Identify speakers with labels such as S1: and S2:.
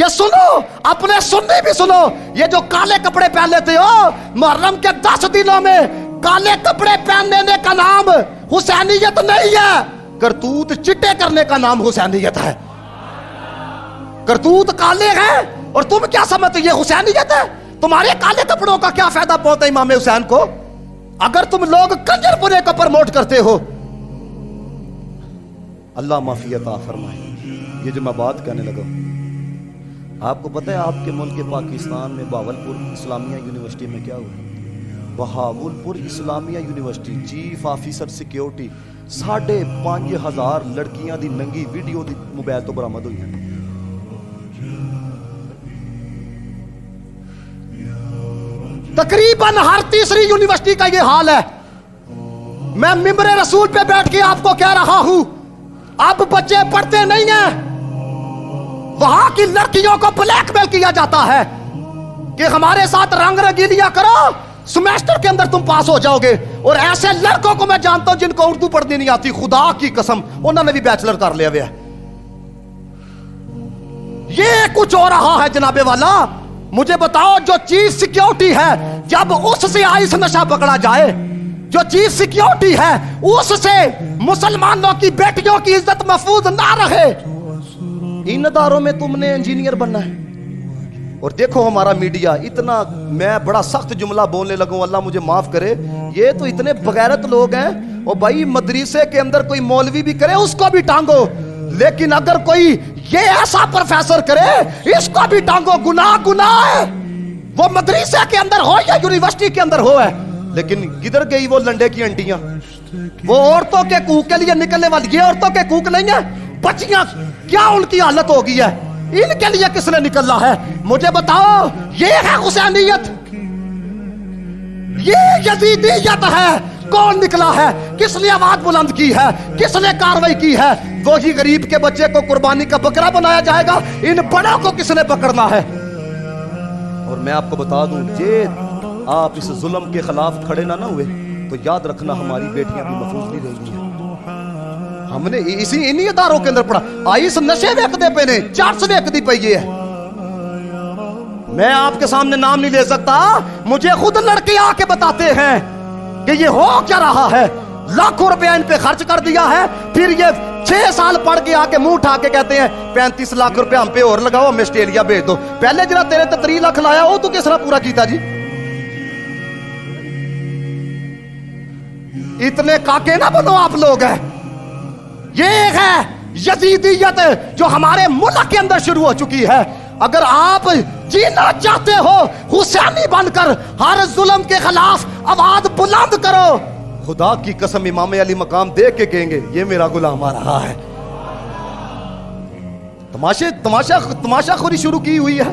S1: یہ سنو، اپنے سنی بھی سنو، یہ جو کالے کپڑے پہن لیتے ہو محرم کے 10 دنوں میں، کالے کپڑے پہننے کا نام حسینیت نہیں ہے، کرتوت چٹے کرنے کا نام حسینیت ہے۔ کرتوت کالے ہیں اور تم کیا سمجھتے یہ حسینیت ہے؟ تمہارے کالے کپڑوں کا کیا فائدہ پہنچتا امام حسین کو اگر تم لوگ کنجر پورے کو پرموٹ کرتے ہو؟ اللہ معافی عطا فرمائے۔ یہ جو میں بات کہنے لگا، آپ کو پتہ ہے آپ کے ملک پاکستان میں بہاولپور اسلامیہ یونیورسٹی میں کیا ہوا؟ بہاولپور اسلامیہ یونیورسٹی چیف آفیسر سیکیورٹی 5,500 لڑکیاں دی ننگی ویڈیو دی موبائل تو برآمد ہوئی ہیں۔ تقریباً ہر تیسری یونیورسٹی کا یہ حال ہے۔ میں ممبر رسول پہ بیٹھ کے آپ کو کہہ رہا ہوں، اب بچے پڑھتے نہیں ہیں، وہاں کی لڑکیوں کو بلیک میل کیا جاتا ہے کہ ہمارے ساتھ رنگ رنگیلیاں کرو، سمیسٹر کے اندر تم پاس ہو جاؤ گے۔ اور ایسے لڑکوں کو میں جانتا ہوں جن کو اردو پڑھنی نہیں آتی، خدا کی قسم انہوں نے بھی بیچلر کر لیا ہوا ہے۔ یہ کچھ ہو رہا ہے جناب والا۔ مجھے بتاؤ، جو چیف سیکیورٹی ہے، جب اس سے آئس نشہ پکڑا جائے، جو چیف سیکیورٹی ہے اس سے مسلمانوں کی بیٹیوں کی عزت محفوظ نہ رہے، ان اداروں میں تم نے انجینئر بننا ہے۔ اور دیکھو ہمارا میڈیا اتنا، میں بڑا سخت جملہ بولنے لگوں، اللہ مجھے معاف کرے، یہ تو اتنے بغیرت لوگ ہیں۔ اور بھائی مدرسے کے اندر کوئی مولوی بھی کرے اس کو بھی ٹانگو، لیکن اگر کوئی یہ ایسا پروفیسر کرے اس کو بھی ٹانگو، گناہ گناہ ہے، وہ مدرسے کے اندر ہو یا یونیورسٹی کے اندر ہو ہے۔ لیکن کدھر گئی وہ لنڈے کی انٹیاں، وہ عورتوں کے کوک کے لیے نکلنے والی، یہ عورتوں کے کوک نہیں ہے، بچیاں کیا ان کی حالت ہو گئی ہے، ان کے لیے کس نے نکلنا ہے؟ مجھے بتاؤ، یہ ہے حسینیت، یہ یزیدیت ہے؟ کون نکلا ہے؟ کس نے آواز بلند کی ہے؟ کس نے کاروائی کی ہے؟ وہی غریب کے بچے کو قربانی کا بکرا بنایا جائے گا، ان بڑوں کو کس نے پکڑنا ہے؟ اور میں آپ کو بتا دوں، یہ آپ اس ظلم کے خلاف کھڑے نہ ہوئے تو یاد رکھنا ہماری بیٹیاں بھی محفوظ نہیں رہیں گی۔ ہم نے انہی اداروں کے اندر پڑھا، آئس نشے ویکدے پہ نے، چارس ویکدی پہ یہ ہے۔ میں آپ کے سامنے نام نہیں لے سکتا، مجھے خود لڑکے آ کے بتاتے ہیں کہ یہ ہو کیا رہا ہے، لاکھوں روپے ان پہ خرچ کر دیا ہے، پھر یہ 6 سال پڑھ کے آ کے منہ اٹھا کے کہتے ہیں 35 لاکھ روپے ہم پہ اور لگاؤ، ہمیں آسٹریلیا بھیج دو۔ پہلے جنہاں تیرے تے 3 لاکھ لایا وہ تو کس طرح پورا کیتا جی؟ اتنے کاکے نہ بنو آپ لوگ ہیں۔ یہ ہے یزیدیت جو ہمارے ملک کے اندر شروع ہو چکی ہے۔ اگر آپ جینا چاہتے ہو حسینی بن کر ہر ظلم کے خلاف آواز بلند کرو، خدا کی قسم امام علی مقام دیکھ کے کہیں گے یہ میرا غلام آ رہا ہے۔ تماشا خوری شروع کی ہوئی ہے۔